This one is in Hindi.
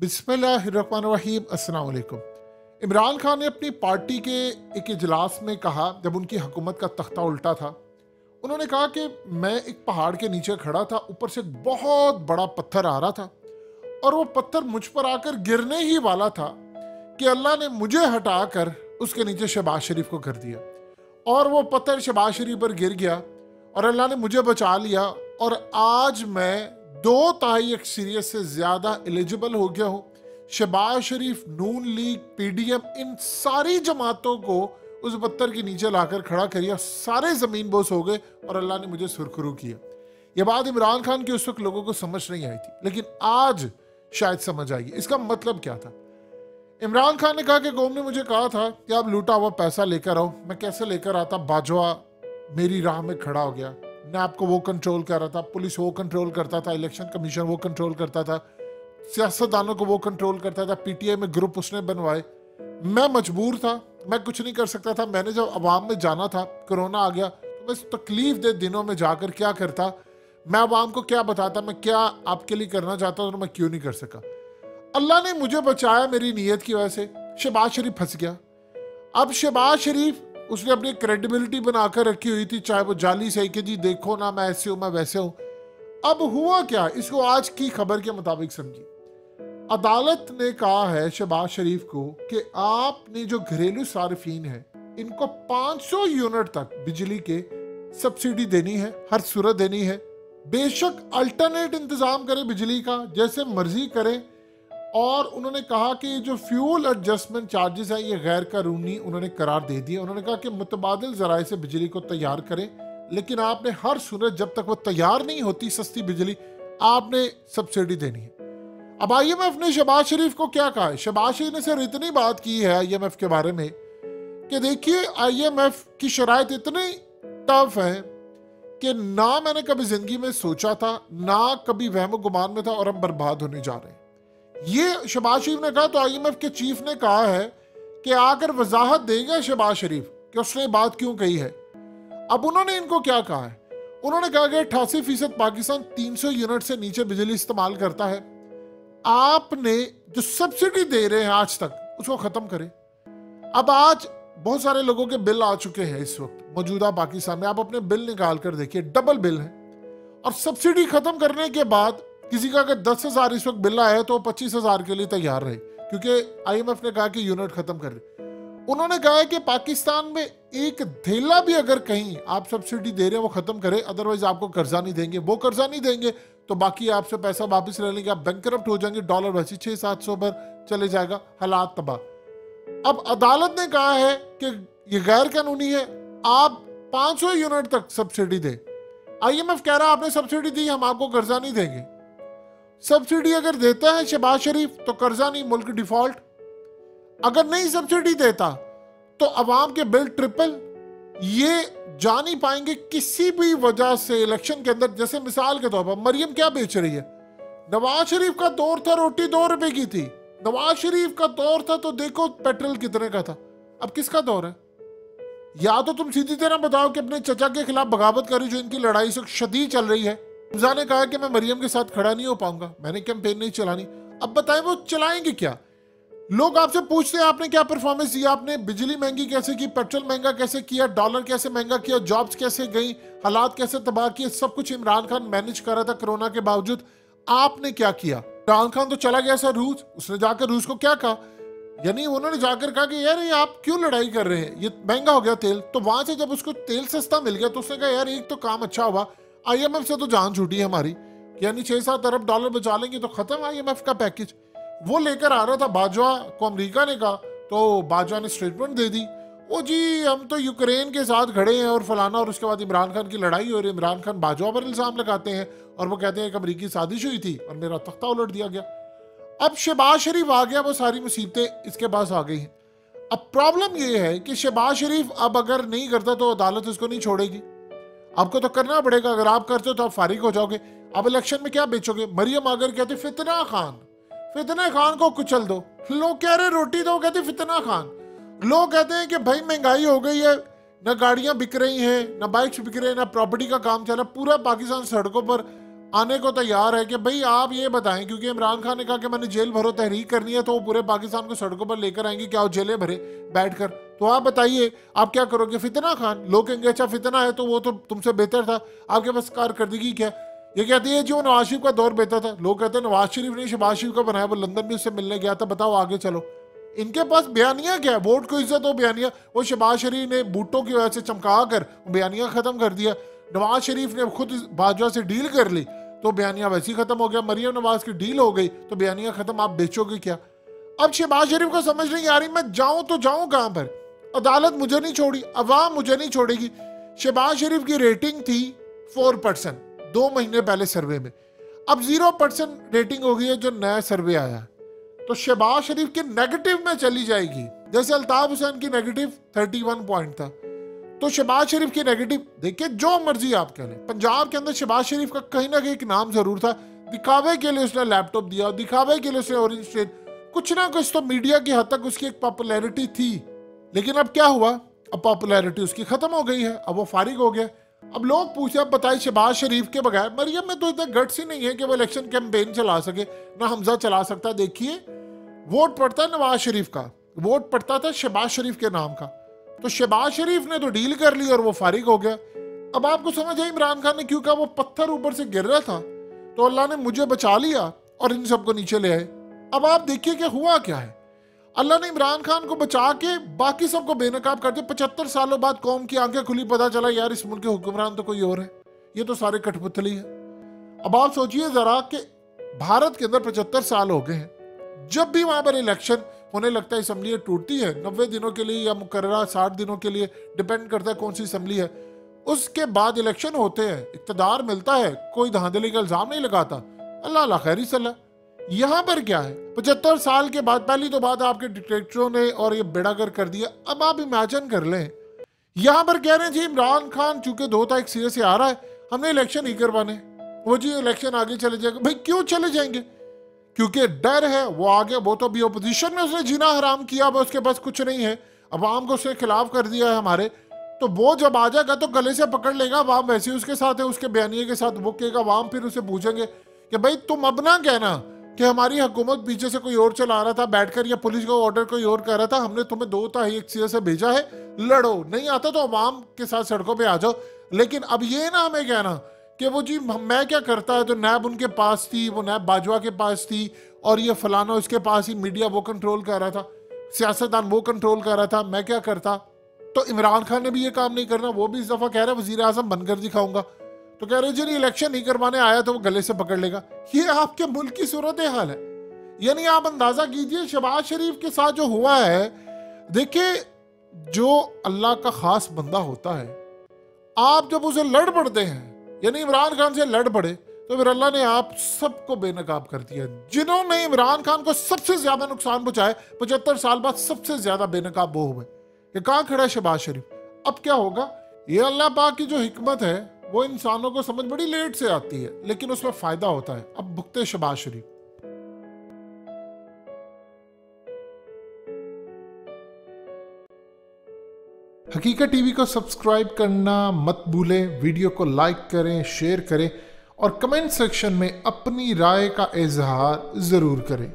बिस्मिल्लाहिर्रहमानिर्रहीम। अस्सलाम वालेकुम। इमरान खान ने अपनी पार्टी के एक इजलास में कहा, जब उनकी हुकूमत का तख्ता उल्टा था, उन्होंने कहा कि मैं एक पहाड़ के नीचे खड़ा था, ऊपर से एक बहुत बड़ा पत्थर आ रहा था और वो पत्थर मुझ पर आकर गिरने ही वाला था कि अल्लाह ने मुझे हटाकर उसके नीचे शहबाज शरीफ को कर दिया और वो पत्थर शहबाज शरीफ पर गिर गया और अल्लाह ने मुझे बचा लिया और आज मैं 2/3 अक्सरियत से ज़्यादा एलिजिबल हो गया हूँ। शहबाज शरीफ, नून लीग, पीडीएम, इन सारी जमातों को उस पत्थर के नीचे लाकर खड़ा करिए, सारे ज़मीन बोस हो गए और अल्लाह ने मुझे सुरखरू किया। ये बात इमरान खान की उस वक्त लोगों को समझ नहीं आई थी, लेकिन आज शायद समझ आएगी। इसका मतलब क्या था? इमरान खान ने कहा कि कौम ने मुझे कहा था कि आप लूटा हुआ पैसा लेकर आओ। मैं कैसे लेकर आता? बाजवा मेरी राह में खड़ा हो गया। नैब को वो कंट्रोल कर रहा था, पुलिस वो कंट्रोल करता था, इलेक्शन कमीशन वो कंट्रोल करता था, सियासतदानों को वो कंट्रोल करता था, पीटीआई में ग्रुप उसने बनवाए। मैं मजबूर था, मैं कुछ नहीं कर सकता था। मैंने जब अवाम में जाना था, कोरोना आ गया, तो मैं इस तकलीफ दे दिनों में जाकर क्या करता, मैं अवाम को क्या बताता, मैं क्या आपके लिए करना चाहता हूँ, तो मैं क्यों नहीं कर सका। अल्लाह ने मुझे बचाया मेरी नीयत की वजह से। शहबाज शरीफ फंस गया। अब शहबाज शरीफ, उसने अपनी क्रेडिबिलिटी बनाकर रखी हुई थी, चाहे वो जाली सही कि जी देखो ना मैं ऐसे हूं, मैं वैसे हूं। अब हुआ क्या, इसको आज की खबर के मुताबिक समझिए। अदालत ने कहा है शहबाज शरीफ को कि आपने जो घरेलू सार्फिन है, इनको 500 यूनिट तक बिजली के सब्सिडी देनी है, हर सूरत देनी है। बेशक अल्टरनेट इंतजाम करें बिजली का, जैसे मर्जी करें। और उन्होंने कहा कि जो फ्यूल एडजस्टमेंट चार्जेस हैं, ये गैर कानूनी उन्होंने करार दे दिए। उन्होंने कहा कि मुतबादिल ज़राए से बिजली को तैयार करें, लेकिन आपने हर सूरत जब तक वो तैयार नहीं होती सस्ती बिजली, आपने सब्सिडी देनी है। अब आईएमएफ ने शहबाज शरीफ को क्या कहा है? शहबाज शरीफ ने सिर्फ इतनी बात की है आईएमएफ के बारे में कि देखिए आईएमएफ की शराइत इतनी टफ है कि ना मैंने कभी जिंदगी में सोचा था, ना कभी वहम गुमान में था, और हम बर्बाद होने जा रहे हैं। ये शहबाज शरीफ ने कहा। तो आईएमएफ के चीफ ने कहा है कि आकर वजाहत देगा शहबाज शरीफ कि उसने बात क्यों कही है। अब उन्होंने इनको क्या कहा है? उन्होंने कहा कि 88% पाकिस्तान 300 यूनिट से नीचे बिजली इस्तेमाल करता है। आपने जो सब्सिडी दे रहे हैं आज तक, उसको खत्म करें। अब आज बहुत सारे लोगों के बिल आ चुके हैं इस वक्त मौजूदा पाकिस्तान में। आप अपने बिल निकाल कर देखिए, डबल बिल है। और सब्सिडी खत्म करने के बाद किसी का अगर 10,000 इस वक्त बिल आया है तो 25,000 के लिए तैयार रहे, क्योंकि आईएमएफ ने कहा कि यूनिट खत्म कर रहे। उन्होंने कहा है कि पाकिस्तान में एक धेला भी अगर कहीं आप सब्सिडी दे रहे हैं वो खत्म करें, अदरवाइज आपको कर्जा नहीं देंगे। वो कर्जा नहीं देंगे तो बाकी आपसे पैसा वापस ले लेंगे, आप बैंकरप्ट हो जाएंगे, डॉलर वैसे 600-700 पर चले जाएगा, हालात तबाह। अब अदालत ने कहा है कि ये गैर कानूनी है, आप 500 यूनिट तक सब्सिडी दे। आईएमएफ कह रहा है आपने सब्सिडी दी, हम आपको कर्जा नहीं देंगे। सब्सिडी अगर देता है शहबाज शरीफ तो कर्जा नहीं, मुल्क डिफॉल्ट। अगर नहीं सब्सिडी देता तो अवाम के बिल ट्रिपल। ये जा नहीं पाएंगे किसी भी वजह से इलेक्शन के अंदर। जैसे मिसाल के तौर पर मरियम क्या बेच रही है? नवाज शरीफ का दौर था, रोटी 2 रुपए की थी। नवाज शरीफ का दौर था तो देखो पेट्रोल कितने का था। अब किसका दौर है? या तो तुम सीधी तरह बताओ कि अपने चचा के खिलाफ बगावत करी, जो इनकी लड़ाई से शदीद चल रही है। हमजा ने कहा कि मैं मरियम के साथ खड़ा नहीं हो पाऊंगा, मैंने कैंपेन नहीं चलानी। अब बताएं वो चलाएंगे क्या? लोग आपसे पूछते हैं आपने क्या परफॉर्मेंस दिया, आपने बिजली महंगी कैसे की, पेट्रोल महंगा कैसे किया, डॉलर कैसे महंगा किया, जॉब्स कैसे गई, हालात कैसे तबाह किए। सब कुछ इमरान खान मैनेज कर रहा था कोरोना के बावजूद। आपने क्या किया? इमरान खान तो चला गया सर रूस, उसने जाकर रूस को क्या कहा, यानी उन्होंने जाकर कहा कि यार ये आप क्यों लड़ाई कर रहे हैं, ये महंगा हो गया तेल। तो वहां से जब उसको तेल सस्ता मिल गया तो उसने कहा यार एक तो काम अच्छा हुआ, आईएमएफ से तो जान छूटी है हमारी, यानी 6-7 अरब डॉलर बचा लेंगे तो खत्म आईएमएफ का पैकेज। वो लेकर आ रहा था बाजवा को, अमेरिका ने कहा तो बाजवा ने स्टेटमेंट दे दी, ओ जी हम तो यूक्रेन के साथ खड़े हैं और फलाना। और उसके बाद इमरान खान की लड़ाई हो रही है, इमरान खान बाजवा पर इल्जाम लगाते हैं और वो कहते हैं कि अमरीकी साजिश हुई थी और मेरा तख्ता उलट दिया गया। अब शहबाज शरीफ आ गया, वो सारी मुसीबतें इसके पास आ गई हैं। अब प्रॉब्लम ये है कि शहबाज शरीफ अब अगर नहीं करता तो अदालत उसको नहीं छोड़ेगी। आपको तो करना पड़ेगा, अगर आप करते हो तो आप फारिग हो जाओगे। अब इलेक्शन में क्या बेचोगे? मरियम आगर कहते फितना खान को कुचल दो। लोग कह रहे रोटी दो, कहते फितना खान। लोग कहते हैं कि भाई महंगाई हो गई है, ना गाड़ियां बिक रही हैं, ना बाइक्स बिक रहे हैं, ना प्रॉपर्टी का काम चल रहा, पूरा पाकिस्तान सड़कों पर आने को तैयार है कि भाई आप ये बताएं, क्योंकि इमरान खान ने कहा कि मैंने जेल भरो तहरीक करनी है, तो वो पूरे पाकिस्तान को सड़कों पर लेकर आएंगे, क्या वो जेलें भरे बैठकर? तो आप बताइए आप क्या करोगे? फितना खान, लोग कहेंगे अच्छा फितना है तो वो तो तुमसे बेहतर था, आपके पास कारकर्दगी क्या? ये कहती है जो नवाज शरीफ का दौर बेहतर था। लोग कहते हैं नवाज शरीफ ने शहबाज शरीफ को बनाया, वो लंदन भी उससे मिलने गया था, बताओ आगे चलो। इनके पास बयानिया क्या है? वोट को इज्जत हो बयानिया। वो शहबाज शरीफ ने बूटों की वजह से चमका कर बयानिया खत्म कर दिया। नवाज शरीफ ने खुद बाजवा से डील कर ली तो बयानिया वैसे ही खत्म हो गया। मरियम नवाज की डील हो गई तो बयानिया खत्म, आप बेचोगे क्या? अब शहबाज शरीफ को समझ नहीं आ रही मैं जाऊं तो जाऊं कहां पर? अदालत मुझे नहीं छोड़ी, अवाम मुझे नहीं छोड़ेगी। शहबाज शरीफ की रेटिंग थी 4% 2 महीने पहले सर्वे में, अब 0% रेटिंग हो गई है जो नया सर्वे आया है। तो शहबाज शरीफ की नेगेटिव में चली जाएगी, जैसे अल्ताफ हुसैन की नेगेटिव 31 पॉइंट था, तो शहबाज शरीफ की नेगेटिव देखिए जो मर्जी आप कह लें। पंजाब के अंदर शहबाज शरीफ का कहीं ना कहीं एक नाम जरूर था, दिखावे के लिए उसने लैपटॉप दिया, दिखावे के लिए उसने ऑरेंज ट्रेन, कुछ ना कुछ तो मीडिया की हद तक उसकी एक पॉपुलैरिटी थी। लेकिन अब क्या हुआ? अब पॉपुलैरिटी उसकी खत्म हो गई है, अब वो फारिग हो गया। अब लोग पूछे अब बताइए शहबाज शरीफ के बगैर, मरियम में तो इतना गट्स ही नहीं है कि वो इलेक्शन कैंपेन चला सके, ना हमजा चला सकता। देखिए वोट पड़ता है नवाज शरीफ का, वोट पड़ता था शहबाज शरीफ के नाम का, तो शहबाज शरीफ ने तो डील कर ली और वो फारिग हो गया। अब आपको समझ आई इमरान खान ने क्यों कहा वो पत्थर ऊपर से गिर रहा था तो अल्लाह ने मुझे बचा लिया और इन सबको नीचे ले आए। अब आप देखिए कि हुआ क्या है, अल्लाह ने इमरान खान को बचा के बाकी सबको बेनकाब कर दिया। 75 सालों बाद कौम की आंखें खुली, पता चला यार इस मुल्क के हुक्मरान तो कोई और है, ये तो सारे कठपुतली है। अब आप सोचिए जरा कि भारत के अंदर 75 साल हो गए हैं, जब भी वहां पर इलेक्शन होने लगता है, असम्बली टूटती है 90 दिनों के लिए या मुकर्ररा 60 दिनों के लिए, डिपेंड करता है कौन सी असम्बली है, उसके बाद इलेक्शन होते हैं, इक़्तिदार मिलता है, कोई धांधली का इल्जाम नहीं लगाता, अल्लाह अल्लाह खैरी सल्ला। यहाँ पर क्या है, 75 साल के बाद पहली तो बात आपके डिक्टेटरों ने और ये बेड़ागर कर दिया। अब आप इमेजिन कर लें, यहाँ पर कह रहे हैं जी इमरान खान चूंकि 2 तारीख सिरे से आ रहा है, हमने इलेक्शन ही करवाने, वो जी इलेक्शन आगे चले जाएगा। भाई क्यों चले जाएंगे? क्योंकि डर है, वो आगे, वो तो अभी ओपोजिशन में उसने जीना हराम किया, अब उसके पास कुछ नहीं है, अवाम को उसने खिलाफ कर दिया है हमारे, तो वो जब आ जाएगा तो गले से पकड़ लेगा, अवाम वैसे ही उसके साथ है, उसके बयानिए के साथ वो कहेगा, अवाम फिर उसे पूछेंगे कि भाई तुम अब ना कहना कि हमारी हुकूमत पीछे से कोई और चला रहा था बैठकर, या पुलिस का ऑर्डर कोई और कर रहा था, हमने तुम्हें 2 तारीख से भेजा है, लड़ो, नहीं आता तो अवाम के साथ सड़कों पे आ जाओ। लेकिन अब ये ना हमें कहना कि वो जी मैं क्या करता है, तो नैब उनके पास थी, वो नैब बाजवा के पास थी, और ये फलाना उसके पास ही, मीडिया वो कंट्रोल कर रहा था, सियासतदान वो कंट्रोल कर रहा था, मैं क्या करता। तो इमरान खान ने भी ये काम नहीं करना, वो भी इस दफा कह रहा है वजीर आजम बनकर दिखाऊंगा, तो कह रहे जी इलेक्शन नहीं करवाने आया तो वो गले से पकड़ लेगा। ये आपके मुल्क की सूरत हाल है। यानी आप अंदाजा कीजिए शहबाज शरीफ के साथ जो हुआ है। देखिए जो अल्लाह का खास बंदा होता है, आप जब उसे लड़ पड़ते हैं, यानी इमरान खान से लड़ पड़े, तो फिर अल्लाह ने आप सबको बेनकाब कर दिया। जिन्होंने इमरान खान को सबसे ज्यादा नुकसान पहुंचाया 75 साल बाद सबसे ज्यादा बेनकाब वो हुए। ये कहां खड़ा है शहबाज शरीफ? अब क्या होगा? ये अल्लाह पाक की जो हिकमत है वो इंसानों को समझ बड़ी लेट से आती है, लेकिन उसमें फायदा होता है। अब भुगते शहबाज शरीफ। हकीकत टीवी को सब्सक्राइब करना मत भूलें, वीडियो को लाइक करें, शेयर करें और कमेंट सेक्शन में अपनी राय का इजहार जरूर करें।